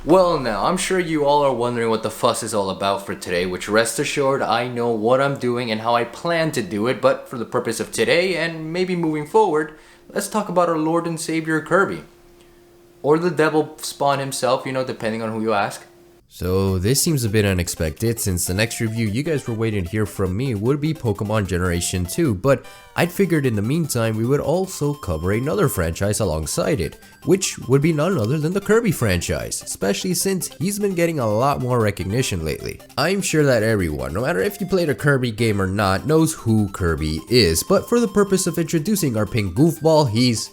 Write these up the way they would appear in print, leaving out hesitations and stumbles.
Well now, I'm sure you all are wondering what the fuss is all about for today, which rest assured I know what I'm doing and how I plan to do it, but for the purpose of today and maybe moving forward, let's talk about our Lord and Savior Kirby. Or the devil spawn himself, depending on who you ask. So this seems a bit unexpected since the next review you guys were waiting to hear from me would be Pokemon Generation 2, but I'd figured in the meantime we would also cover another franchise alongside it, which would be none other than the Kirby franchise, especially since he's been getting a lot more recognition lately. I'm sure that everyone, no matter if you played a Kirby game or not, knows who Kirby is, but for the purpose of introducing our pink goofball, he's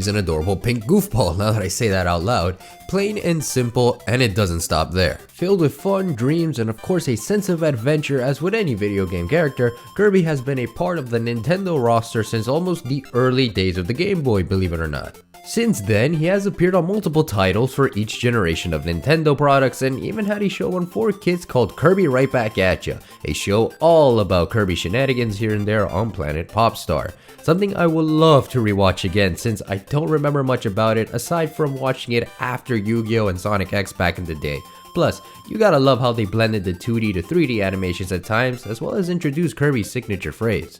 an adorable pink goofball now that I say that out loud. Plain and simple, and it doesn't stop there. Filled with fun, dreams, and of course a sense of adventure as with any video game character, Kirby has been a part of the Nintendo roster since almost the early days of the Game Boy, believe it or not. Since then, he has appeared on multiple titles for each generation of Nintendo products and even had a show on 4Kids called Kirby Right Back At Ya, a show all about Kirby shenanigans here and there on Planet Popstar. Something I would love to rewatch again since I don't remember much about it aside from watching it after Yu-Gi-Oh! And Sonic X back in the day. Plus, you gotta love how they blended the 2D to 3D animations at times as well as introduced Kirby's signature phrase.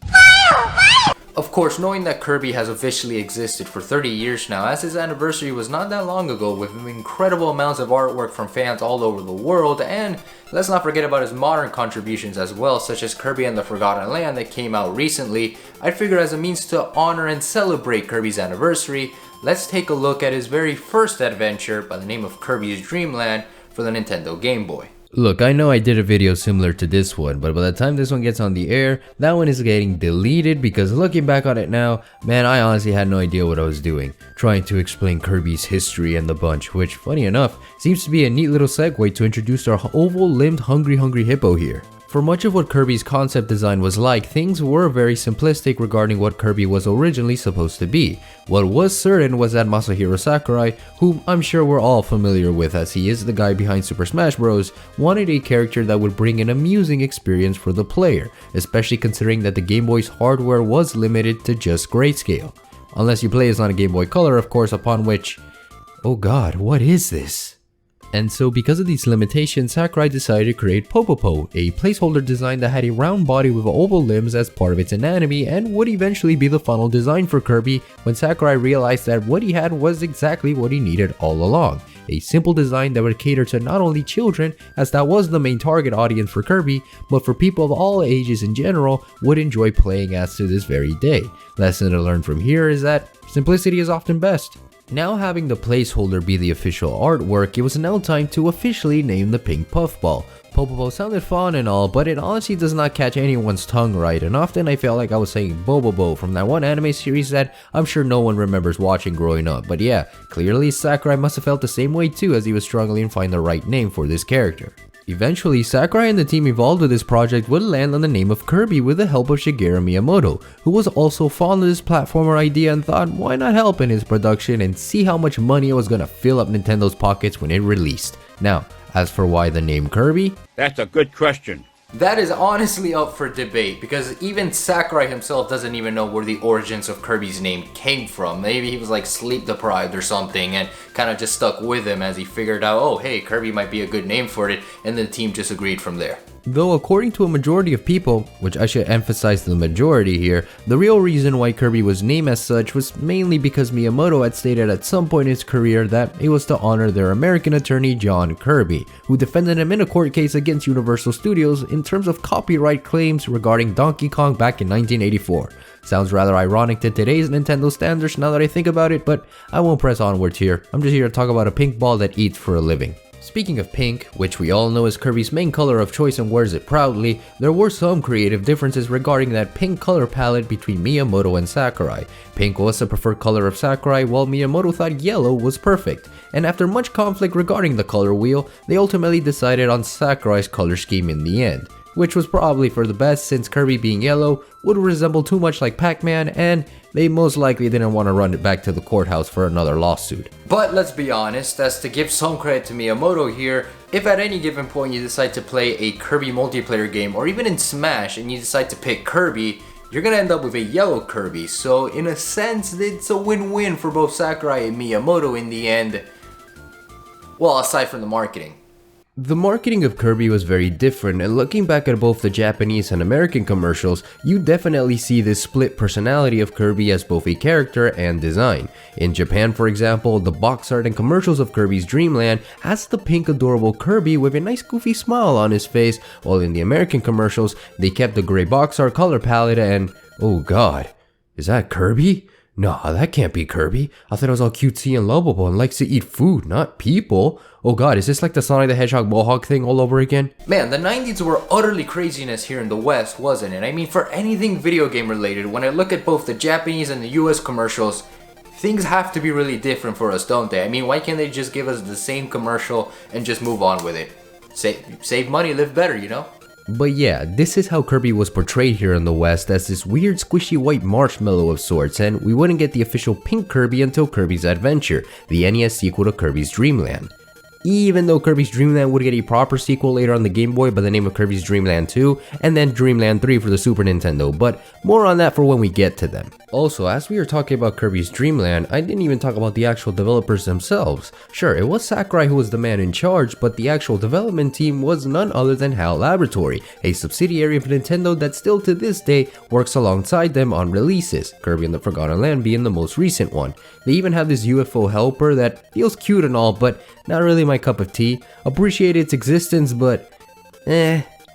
Of course, knowing that Kirby has officially existed for 30 years now, as his anniversary was not that long ago, with incredible amounts of artwork from fans all over the world, and let's not forget about his modern contributions as well, such as Kirby and the Forgotten Land that came out recently, I figured as a means to honor and celebrate Kirby's anniversary, let's take a look at his very first adventure by the name of Kirby's Dream Land for the Nintendo Game Boy. Look, I know I did a video similar to this one, but by the time this one gets on the air, that one is getting deleted because looking back on it now, man, I honestly had no idea what I was doing. Trying to explain Kirby's history and the bunch, which, funny enough, seems to be a neat little segue to introduce our oval-limbed hungry hippo here. For much of what Kirby's concept design was like, things were very simplistic regarding what Kirby was originally supposed to be. What was certain was that Masahiro Sakurai, whom I'm sure we're all familiar with as he is the guy behind Super Smash Bros., wanted a character that would bring an amusing experience for the player, especially considering that the Game Boy's hardware was limited to just grayscale. Unless you play as on a Game Boy Color, of course, upon which... oh god, what is this? And so because of these limitations, Sakurai decided to create Popopo, a placeholder design that had a round body with oval limbs as part of its anatomy and would eventually be the final design for Kirby when Sakurai realized that what he had was exactly what he needed all along. A simple design that would cater to not only children, as that was the main target audience for Kirby, but for people of all ages in general would enjoy playing as to this very day. Lesson to learn from here is that simplicity is often best. Now having the placeholder be the official artwork, it was now time to officially name the pink puffball. Popopo sounded fun and all, but it honestly does not catch anyone's tongue right, and often I felt like I was saying Bobobo from that one anime series that I'm sure no one remembers watching growing up. But yeah, clearly Sakurai must have felt the same way too as he was struggling to find the right name for this character. Eventually, Sakurai and the team involved with this project would land on the name of Kirby with the help of Shigeru Miyamoto, who was also fond of this platformer idea and thought why not help in his production and see how much money it was gonna fill up Nintendo's pockets when it released. Now, as for why the name Kirby? That's a good question. That is honestly up for debate because even Sakurai himself doesn't even know where the origins of Kirby's name came from. Maybe he was like sleep deprived or something and kind of just stuck with him as he figured out, oh hey, Kirby might be a good name for it, and the team just agreed from there. Though according to a majority of people, which I should emphasize the majority here, the real reason why Kirby was named as such was mainly because Miyamoto had stated at some point in his career that it was to honor their American attorney John Kirby, who defended him in a court case against Universal Studios in terms of copyright claims regarding Donkey Kong back in 1984. Sounds rather ironic to today's Nintendo standards now that I think about it, but I won't press onwards here. I'm just here to talk about a pink ball that eats for a living. Speaking of pink, which we all know is Kirby's main color of choice and wears it proudly, there were some creative differences regarding that pink color palette between Miyamoto and Sakurai. Pink was the preferred color of Sakurai, while Miyamoto thought yellow was perfect. And after much conflict regarding the color wheel, they ultimately decided on Sakurai's color scheme in the end, which was probably for the best since Kirby being yellow would resemble too much like Pac-Man, and they most likely didn't want to run it back to the courthouse for another lawsuit. But let's be honest, as to give some credit to Miyamoto here, if at any given point you decide to play a Kirby multiplayer game or even in Smash and you decide to pick Kirby, you're gonna end up with a yellow Kirby, so in a sense it's a win-win for both Sakurai and Miyamoto in the end. Well, aside from the marketing. The marketing of Kirby was very different, and looking back at both the Japanese and American commercials, you definitely see this split personality of Kirby as both a character and design. In Japan, for example, the box art and commercials of Kirby's Dream Land has the pink adorable Kirby with a nice goofy smile on his face, while in the American commercials, they kept the gray box art color palette and... oh god, is that Kirby? Nah, that can't be Kirby. I thought it was all cutesy and lovable and likes to eat food, not people. Oh god, is this like the Sonic the Hedgehog Mohawk thing all over again? Man, the 90s were utterly craziness here in the West, wasn't it? I mean, for anything video game related, when I look at both the Japanese and the US commercials, things have to be really different for us, don't they? I mean, why can't they just give us the same commercial and just move on with it? Save money, live better, you know? But yeah, this is how Kirby was portrayed here in the West, as this weird squishy white marshmallow of sorts, and we wouldn't get the official pink Kirby until Kirby's Adventure, the NES sequel to Kirby's Dream Land. Even though Kirby's Dream Land would get a proper sequel later on the Game Boy by the name of Kirby's Dream Land 2, and then Dream Land 3 for the Super Nintendo, but more on that for when we get to them. Also, as we were talking about Kirby's Dream Land, I didn't even talk about the actual developers themselves. Sure, it was Sakurai who was the man in charge, but the actual development team was none other than HAL Laboratory, a subsidiary of Nintendo that still to this day works alongside them on releases, Kirby and the Forgotten Land being the most recent one. They even have this UFO helper that feels cute and all, but not really my cup of tea. Appreciate its existence, but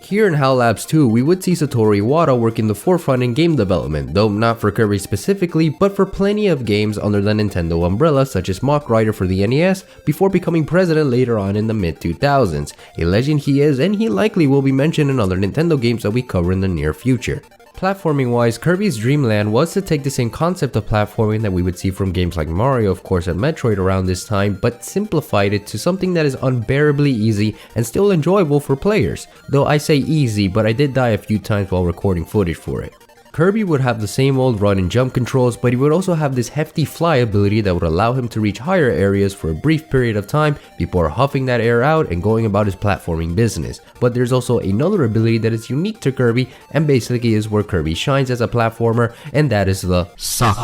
Here in HAL Labs 2, we would see Satoru Iwata work in the forefront in game development, though not for Kirby specifically, but for plenty of games under the Nintendo umbrella such as Mach Rider for the NES, before becoming president later on in the mid-2000s. A legend he is, and he likely will be mentioned in other Nintendo games that we cover in the near future. Platforming wise, Kirby's Dream Land was to take the same concept of platforming that we would see from games like Mario, of course, and Metroid around this time, but simplified it to something that is unbearably easy and still enjoyable for players. Though I say easy, but I did die a few times while recording footage for it. Kirby would have the same old run and jump controls, but he would also have this hefty fly ability that would allow him to reach higher areas for a brief period of time before huffing that air out and going about his platforming business. But there's also another ability that is unique to Kirby and basically is where Kirby shines as a platformer, and that is the suck.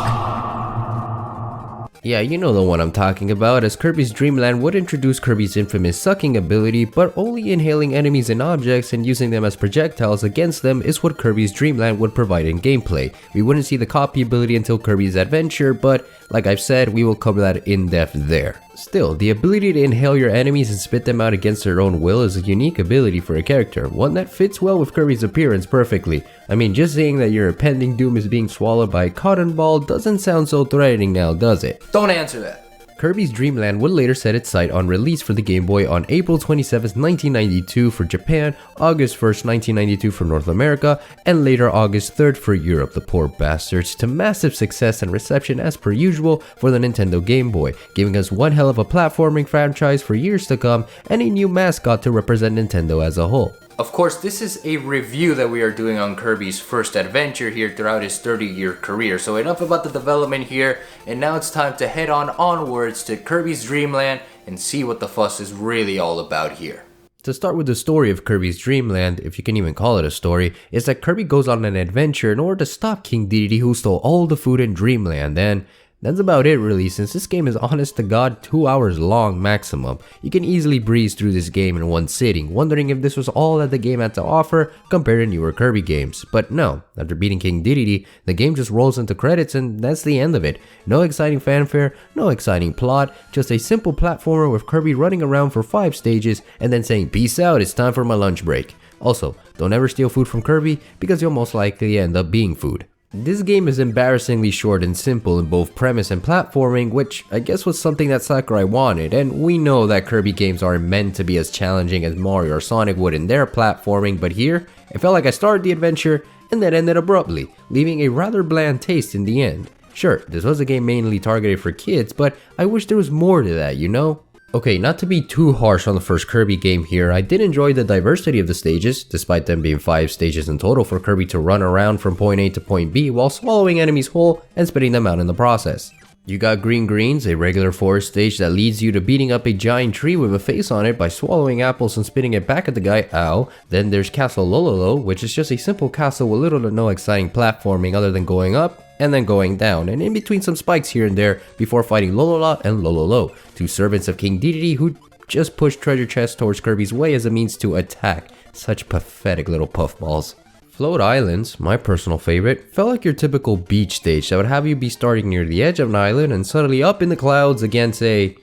Yeah, you know the one I'm talking about, as Kirby's Dream Land would introduce Kirby's infamous sucking ability, but only inhaling enemies and objects and using them as projectiles against them is what Kirby's Dream Land would provide in gameplay. We wouldn't see the copy ability until Kirby's Adventure, but like I've said, we will cover that in depth there. Still, the ability to inhale your enemies and spit them out against their own will is a unique ability for a character, one that fits well with Kirby's appearance perfectly. I mean, just saying that your impending doom is being swallowed by a cotton ball doesn't sound so threatening now, does it? Don't answer that. Kirby's Dream Land would later set its sight on release for the Game Boy on April 27, 1992 for Japan, August 1, 1992 for North America, and later August 3rd for Europe, the poor bastards, to massive success and reception as per usual for the Nintendo Game Boy, giving us one hell of a platforming franchise for years to come and a new mascot to represent Nintendo as a whole. Of course, this is a review that we are doing on Kirby's first adventure here throughout his 30-year career. So enough about the development here, and now it's time to head on onwards to Kirby's Dream Land and see what the fuss is really all about here. To start with the story of Kirby's Dream Land, if you can even call it a story, is that Kirby goes on an adventure in order to stop King Dedede, who stole all the food in Dreamland, and that's about it really, since this game is honest to god 2 hours long maximum. You can easily breeze through this game in one sitting, wondering if this was all that the game had to offer compared to newer Kirby games. But no, after beating King Dedede, the game just rolls into credits and that's the end of it. No exciting fanfare, no exciting plot, just a simple platformer with Kirby running around for 5 stages and then saying peace out, it's time for my lunch break. Also, don't ever steal food from Kirby because you'll most likely end up being food. This game is embarrassingly short and simple in both premise and platforming, which I guess was something that Sakurai wanted, and we know that Kirby games aren't meant to be as challenging as Mario or Sonic would in their platforming, but here, it felt like I started the adventure and then ended abruptly, leaving a rather bland taste in the end. Sure, this was a game mainly targeted for kids, but I wish there was more to that, you know? Okay, not to be too harsh on the first Kirby game here, I did enjoy the diversity of the stages, despite them being 5 stages in total for Kirby to run around from point A to point B while swallowing enemies whole and spitting them out in the process. You got Green Greens, a regular forest stage that leads you to beating up a giant tree with a face on it by swallowing apples and spitting it back at the guy, ow. Then there's Castle Lololo, which is just a simple castle with little to no exciting platforming other than going up and then going down, and in between some spikes here and there before fighting Lolola and Lololo, 2 servants of King Dedede who just push treasure chests towards Kirby's way as a means to attack. Such pathetic little puffballs. Float Islands, my personal favorite, felt like your typical beach stage that would have you be starting near the edge of an island and suddenly up in the clouds against a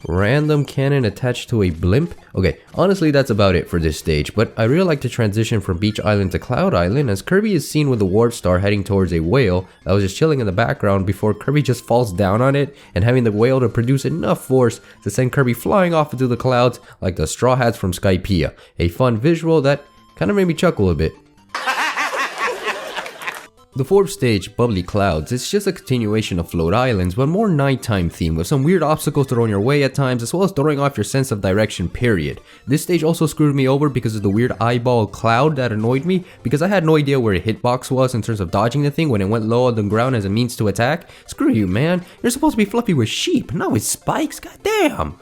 random cannon attached to a blimp. Okay, honestly that's about it for this stage, but I really like to transition from Beach Island to Cloud Island as Kirby is seen with the warp star heading towards a whale that was just chilling in the background before Kirby just falls down on it and having the whale to produce enough force to send Kirby flying off into the clouds like the Straw Hats from Skypiea. A fun visual that kind of made me chuckle a bit. The fourth stage, Bubbly Clouds, is just a continuation of Float Islands, but more nighttime theme with some weird obstacles thrown your way at times, as well as throwing off your sense of direction, period. This stage also screwed me over because of the weird eyeball cloud that annoyed me, because I had no idea where a hitbox was in terms of dodging the thing when it went low on the ground as a means to attack. Screw you, man. You're supposed to be fluffy with sheep, not with spikes, goddamn.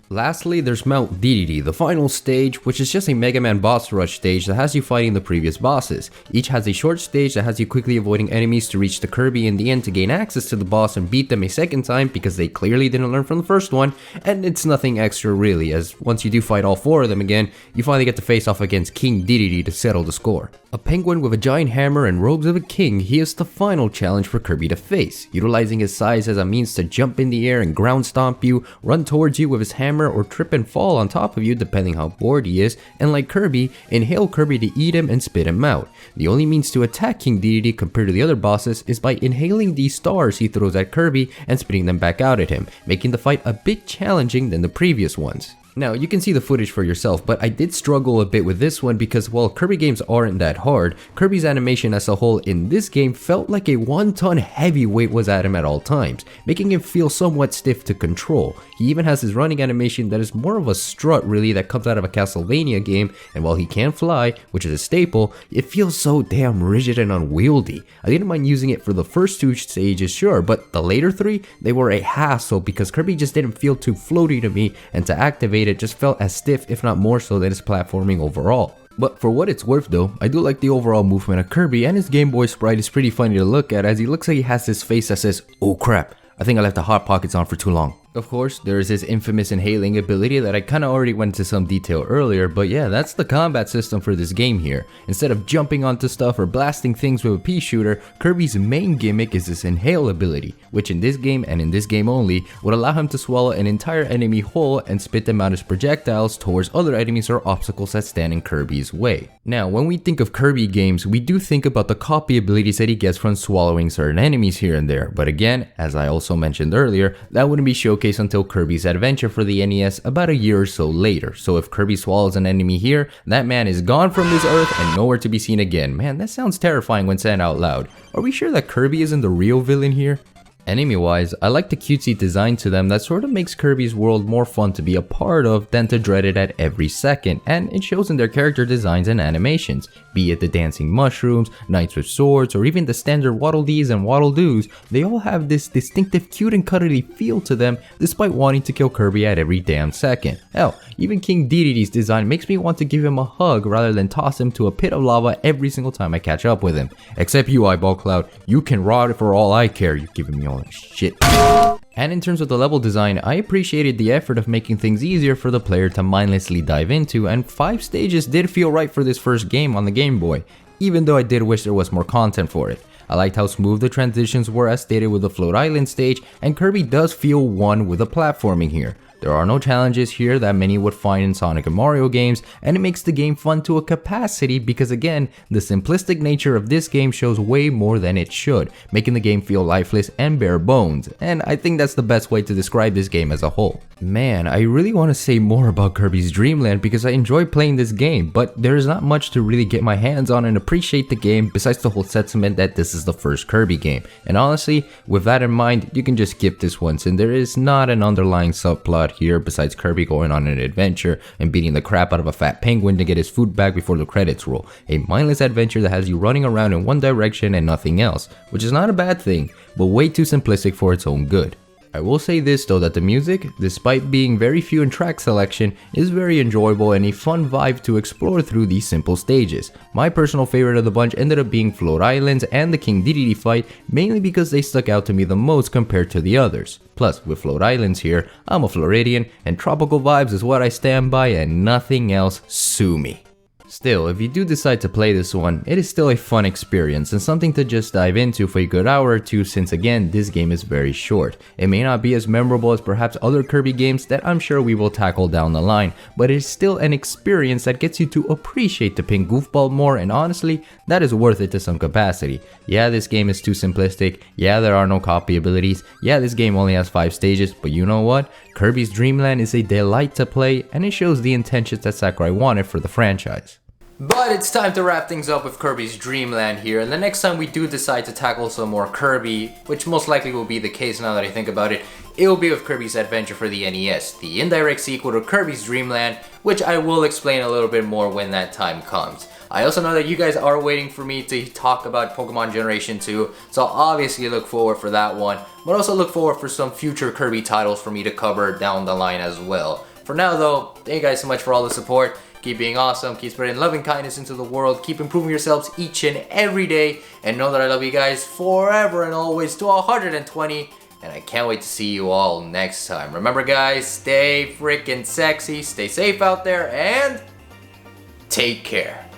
Lastly, there's Mount Dedede, the final stage, which is just a Mega Man boss rush stage that has you fighting the previous bosses. Each has a short stage that has you quickly avoiding enemies to reach the Kirby in the end to gain access to the boss and beat them a second time because they clearly didn't learn from the first one, and it's nothing extra really, as once you do fight all four of them again, you finally get to face off against King Dedede to settle the score. A penguin with a giant hammer and robes of a king, he is the final challenge for Kirby to face, utilizing his size as a means to jump in the air and ground stomp you, run towards you with his hammer, or trip and fall on top of you depending how bored he is, and like Kirby, inhale Kirby to eat him and spit him out. The only means to attack King Dedede compared to the other bosses is by inhaling these stars he throws at Kirby and spitting them back out at him, making the fight a bit challenging than the previous ones. Now, you can see the footage for yourself, but I did struggle a bit with this one because while Kirby games aren't that hard, Kirby's animation as a whole in this game felt like a 1-ton heavyweight was at him at all times, making him feel somewhat stiff to control. He even has his running animation that is more of a strut really that comes out of a Castlevania game, and while he can fly, which is a staple, it feels so damn rigid and unwieldy. I didn't mind using it for the first two stages, sure, but the later three, they were a hassle because Kirby just didn't feel too floaty to me, and to activate it just felt as stiff if not more so than his platforming overall. But for what it's worth though, I do like the overall movement of Kirby, and his Game Boy sprite is pretty funny to look at as he looks like he has this face that says, "Oh crap, I think I left the Hot Pockets on for too long." Of course, there is his infamous inhaling ability that I kinda already went into some detail earlier, but yeah, that's the combat system for this game here. Instead of jumping onto stuff or blasting things with a pea shooter, Kirby's main gimmick is this inhale ability, which in this game and in this game only, would allow him to swallow an entire enemy whole and spit them out as projectiles towards other enemies or obstacles that stand in Kirby's way. Now, when we think of Kirby games, we do think about the copy abilities that he gets from swallowing certain enemies here and there, but again, as I also mentioned earlier, that wouldn't be showcased until Kirby's Adventure for the NES about a year or so later. So if Kirby swallows an enemy here, that man is gone from this earth and nowhere to be seen again. Man, that sounds terrifying when said out loud. Are we sure that Kirby isn't the real villain here? Enemy wise, I like the cutesy design to them that sort of makes Kirby's world more fun to be a part of than to dread it at every second, and it shows in their character designs and animations. Be it the dancing mushrooms, knights with swords, or even the standard Waddle Dees and Waddle Doos, they all have this distinctive cute and cuddly feel to them despite wanting to kill Kirby at every damn second. Hell, even King Dedede's design makes me want to give him a hug rather than toss him to a pit of lava every single time I catch up with him. Except you, Eyeball Cloud, you can rot for all I care, you're giving me all that shit. And in terms of the level design, I appreciated the effort of making things easier for the player to mindlessly dive into, and 5 stages did feel right for this first game on the Game Boy, even though I did wish there was more content for it. I liked how smooth the transitions were as stated with the Float Island stage, and Kirby does feel one with the platforming here. There are no challenges here that many would find in Sonic and Mario games, and it makes the game fun to a capacity because again, the simplistic nature of this game shows way more than it should, making the game feel lifeless and bare bones, and I think that's the best way to describe this game as a whole. Man, I really want to say more about Kirby's Dream Land because I enjoy playing this game, but there is not much to really get my hands on and appreciate the game besides the whole sentiment that this is the first Kirby game. And honestly, with that in mind, you can just skip this one since there is not an underlying subplot here besides Kirby going on an adventure and beating the crap out of a fat penguin to get his food back before the credits roll. A mindless adventure that has you running around in one direction and nothing else, which is not a bad thing, but way too simplistic for its own good. I will say this though, that the music, despite being very few in track selection, is very enjoyable and a fun vibe to explore through these simple stages. My personal favorite of the bunch ended up being Float Islands and the King Dedede fight, mainly because they stuck out to me the most compared to the others. Plus, with Float Islands here, I'm a Floridian, and tropical vibes is what I stand by and nothing else. Sue me. Still, if you do decide to play this one, it is still a fun experience and something to just dive into for a good hour or two, since again, this game is very short. It may not be as memorable as perhaps other Kirby games that I'm sure we will tackle down the line, but it is still an experience that gets you to appreciate the pink goofball more, and honestly, that is worth it to some capacity. Yeah, this game is too simplistic, yeah, there are no copy abilities, yeah, this game only has 5 stages, but you know what? Kirby's Dream Land is a delight to play, and it shows the intentions that Sakurai wanted for the franchise. But it's time to wrap things up with Kirby's Dream Land here, and the next time we do decide to tackle some more Kirby, which most likely will be the case now that I think about it, it will be with Kirby's Adventure for the NES, the indirect sequel to Kirby's Dream Land, which I will explain a little bit more when that time comes. I also know that you guys are waiting for me to talk about Pokemon Generation 2, so obviously look forward for that one, but also look forward for some future Kirby titles for me to cover down the line as well. For now though, thank you guys so much for all the support. Keep being awesome, keep spreading love and kindness into the world, keep improving yourselves each and every day, and know that I love you guys forever and always to 120, and I can't wait to see you all next time. Remember guys, stay freaking sexy, stay safe out there, and take care.